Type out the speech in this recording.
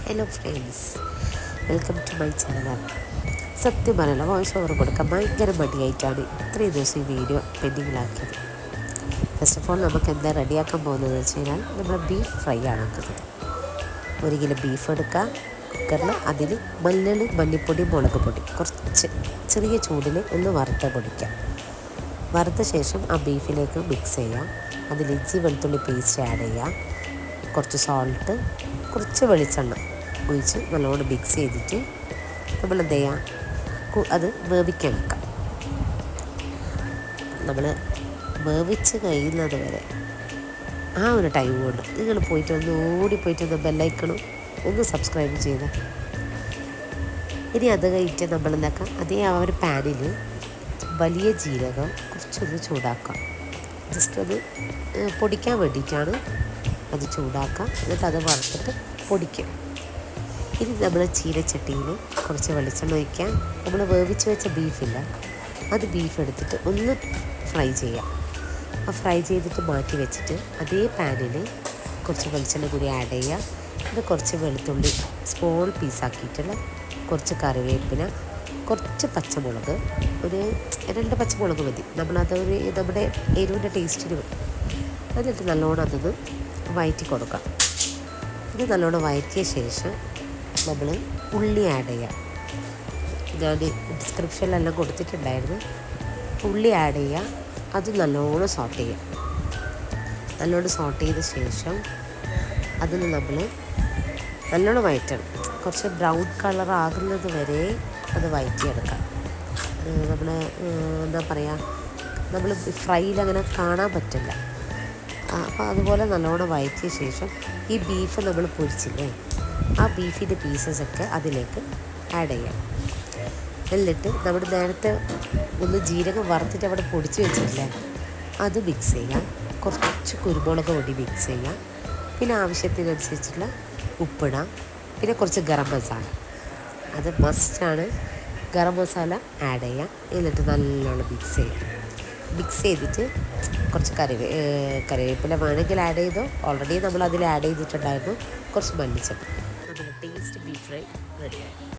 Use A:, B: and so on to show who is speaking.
A: Hello friends, welcome to my channel. സത്യം പറയല, voice over കൊടുക്കാൻ ഭയങ്കര മടിയായിട്ടാണ് ഇത്രയും ദിവസം ഈ വീഡിയോ പെൻഡിങ്ങിലാക്കിയത്. ഫസ്റ്റ് ഓഫ് ഓൾ നമുക്ക് എന്താ റെഡിയാക്കാൻ പോകുന്നതെന്ന് വെച്ച് കഴിഞ്ഞാൽ നമ്മൾ ബീഫ് ഫ്രൈ ആണ് ആക്കുന്നത്. 1 കിലോ ബീഫ് എടുക്കുക, കുക്കറിൽ അതിൽ മല്ലിപ്പൊടി, മുളക് പൊടി കുറച്ച് ചെറിയ ചൂടിൽ ഒന്ന് പൊടിക്കുക. വറുത്ത ശേഷം ആ ബീഫിലേക്ക് മിക്സ് ചെയ്യുക. അതിൽ ഇഞ്ചി വെളുത്തുള്ളി പേസ്റ്റ് ആഡ് ചെയ്യുക, കുറച്ച് സോൾട്ട്, കുറച്ച് വെളിച്ചെണ്ണ ഒഴിച്ച് നല്ലോണം മിക്സ് ചെയ്തിട്ട് നമ്മൾ എന്ത് ചെയ്യുക, അത് വേവിക്കാൻ വെക്കാം. നമ്മൾ വേവിച്ച് കഴിയുന്നത് വരെ ആ ഒരു ടൈം കൊണ്ട് നിങ്ങൾ ഓടിപ്പോയിട്ടൊന്ന് ബെല്ലൈക്കണം ഒന്ന് സബ്സ്ക്രൈബ് ചെയ്ത്. ഇനി അത് കഴിഞ്ഞിട്ട് നമ്മൾ എന്താക്കാം, അതേ ആ ഒരു പാനിൽ വലിയ ജീരകം കുറച്ചൊന്ന് ചൂടാക്കാം. ജസ്റ്റ് അത് പൊടിക്കാൻ വേണ്ടിയിട്ടാണ് അത് ചൂടാക്കാം. എന്നിട്ട് അത് വറുത്തിട്ട് പൊടിക്കും. ഇനി നമ്മൾ ചീനച്ചട്ടിയിൽ കുറച്ച് വെളിച്ചെണ്ണ ഒഴിക്കാം. നമ്മൾ വേവിച്ച് വെച്ച ബീഫില്ല, അത് ബീഫ് എടുത്തിട്ട് ഒന്ന് ഫ്രൈ ചെയ്യാം. ആ ഫ്രൈ ചെയ്തിട്ട് മാറ്റി വെച്ചിട്ട് അതേ പാനിൽ കുറച്ച് വെളിച്ചെണ്ണ കൂടി ആഡ് ചെയ്യുക. അത് കുറച്ച് വെളുത്തുള്ളി സ്മോൾ പീസാക്കിയിട്ടുള്ള കുറച്ച് കറിവേപ്പില, കുറച്ച് പച്ചമുളക്, ഒരു 2 പച്ചമുളക് മതി. നമ്മുടെ എരിവിൻ്റെ ടേസ്റ്റിന് മതി. എന്നിട്ട് നല്ലോണം അതൊന്ന് വഴറ്റി കൊടുക്കാം. ഇത് നല്ലോണം വഴറ്റിയ ശേഷം നമ്മൾ ഉള്ളി ആഡ് ചെയ്യാം. ഞാൻ ഡിസ്ക്രിപ്ഷനിലെല്ലാം കൊടുത്തിട്ടുണ്ടായിരുന്നു. ഉള്ളി ആഡ് ചെയ്യുക, അത് നല്ലോണം സോട്ട് ചെയ്യുക. നല്ലോണം സോട്ട് ചെയ്ത ശേഷം അതിന് നമ്മൾ നല്ലോണം വഴറ്റണം. കുറച്ച് ബ്രൗൺ കളർ ആകുന്നത് വരെ അത് വഴറ്റിയെടുക്കാം. നമ്മൾ എന്താ പറയുക, നമ്മൾ ഫ്രൈയിൽ അങ്ങനെ കാണാൻ പറ്റില്ല. അപ്പോൾ അതുപോലെ നല്ലോണം വഴറ്റിയ ശേഷം ഈ ബീഫ് നമ്മൾ പൊരിച്ചില്ലേ, ആ ബീഫിൻ്റെ പീസസൊക്കെ അതിലേക്ക് ആഡ് ചെയ്യാം. എന്നിട്ട് നമ്മൾ നേരത്തെ ഒന്ന് ജീരകം വറുത്തിട്ട് അവിടെ പൊടിച്ച് വെച്ചിട്ടില്ലേ, അത് മിക്സ് ചെയ്യാം. കുറച്ച് കുരുമുളക് പൊടി മിക്സ് ചെയ്യാം. പിന്നെ ആവശ്യത്തിനനുസരിച്ചുള്ള ഉപ്പിടാം. പിന്നെ കുറച്ച് ഗരം മസാല, അത് മസ്റ്റാണ്. ഗരം മസാല ആഡ് ചെയ്യാം. എന്നിട്ട് നല്ലോണം മിക്സ് ചെയ്തിട്ട് കുറച്ച് കറിവേപ്പില വേണമെങ്കിൽ ആഡ് ചെയ്തോ. ഓൾറെഡി നമ്മൾ അതിൽ ആഡ് ചെയ്തിട്ടുണ്ടായിരുന്നു. കുറച്ച് മല്ലിച്ചപ്പ്. നമ്മുടെ ടേസ്റ്റ് ബീഫ് ഫ്രൈ റെഡിയായി.